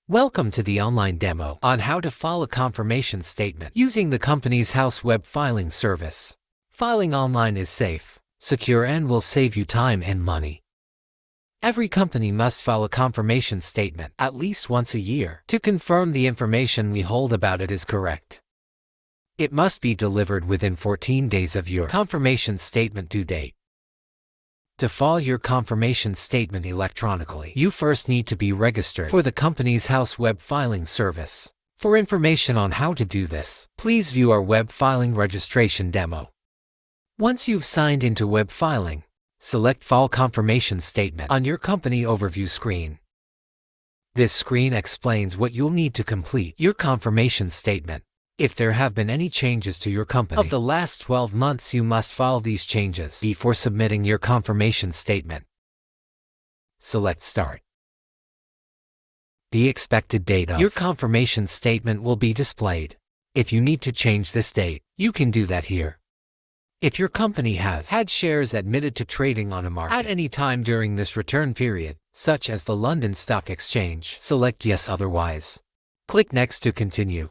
Welcome to the online demo on how to file a confirmation statement using the Companies House web filing service. Filing online is safe, secure, and will save you time and money. Every company must file a confirmation statement at least once a year to confirm the information we hold about it is correct. It must be delivered within 14 days of your confirmation statement due date. To file your confirmation statement electronically, you first need to be registered for the Companies House web filing service. For information on how to do this, please view our web filing registration demo. Once you've signed into web filing, select File Confirmation Statement on your company overview screen. This screen explains what you'll need to complete your confirmation statement. If there have been any changes to your company of the last 12 months, you must file these changes before submitting your confirmation statement. Select Start. The expected date of your confirmation statement will be displayed. If you need to change this date, you can do that here. If your company has had shares admitted to trading on a market at any time during this return period, such as the London Stock Exchange, select Yes, otherwise. Click Next to continue.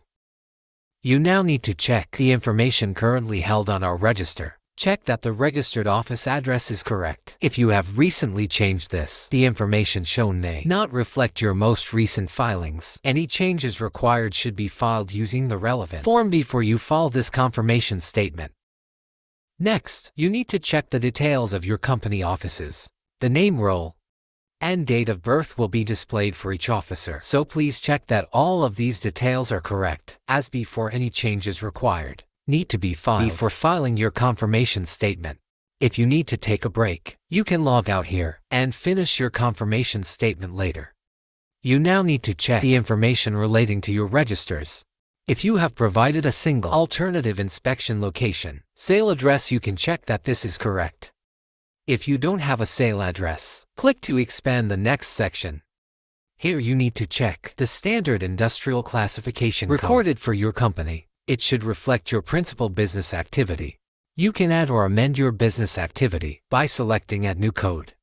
You now need to check the information currently held on our register. Check that the registered office address is correct. If you have recently changed this, the information shown may not reflect your most recent filings. Any changes required should be filed using the relevant form before you file this confirmation statement. Next, you need to check the details of your company offices. The name, role, and date of birth will be displayed for each officer, so please check that all of these details are correct. As before, any changes required need to be filed before filing your confirmation statement. If you need to take a break, you can log out here and finish your confirmation statement later. You now need to check the information relating to your registers. If you have provided a single alternative inspection location, sale address, you can check that this is correct. If you don't have a sale address, click to expand the next section. Here you need to check the standard industrial classification recorded for your company. It should reflect your principal business activity. You can add or amend your business activity by selecting Add New Code.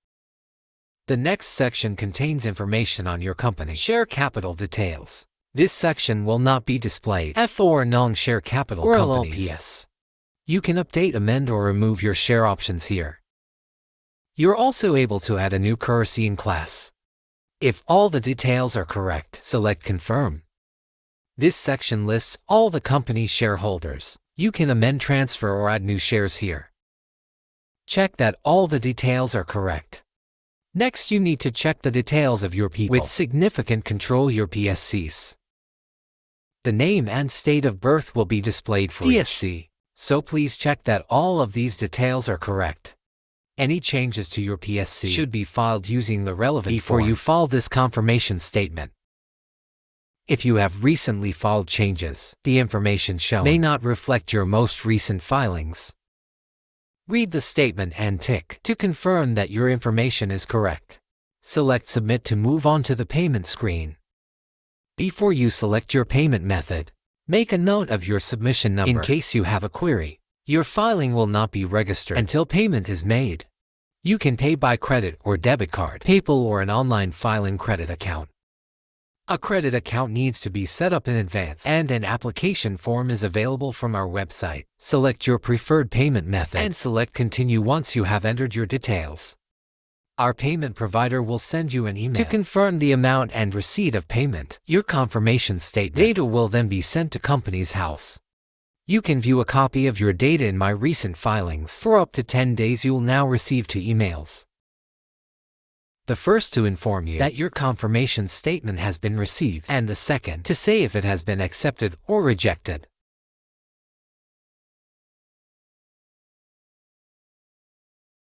The next section contains information on your company share capital details. This section will not be displayed for non-share capital or companies. LLPs. You can update, amend, or remove your share options here. You're also able to add a new currency in class. If all the details are correct, select Confirm. This section lists all the company's shareholders. You can amend, transfer, or add new shares here. Check that all the details are correct. Next, you need to check the details of your people with significant control, your PSCs. The name and state of birth will be displayed for PSC, so please check that all of these details are correct. Any changes to your PSC should be filed using the relevant before you file this confirmation statement. If you have recently filed changes, the information shown may not reflect your most recent filings. Read the statement and tick to confirm that your information is correct. Select Submit to move on to the payment screen. Before you select your payment method, make a note of your submission number in case you have a query. Your filing will not be registered until payment is made. You can pay by credit or debit card, PayPal, or an online filing credit account. A credit account needs to be set up in advance, and an application form is available from our website. Select your preferred payment method and select Continue once you have entered your details. Our payment provider will send you an email to confirm the amount and receipt of payment. Your confirmation statement data will then be sent to Companies House. You can view a copy of your data in My Recent Filings. For up to 10 days, you will now receive 2 emails. The first to inform you that your confirmation statement has been received, and the second to say if it has been accepted or rejected.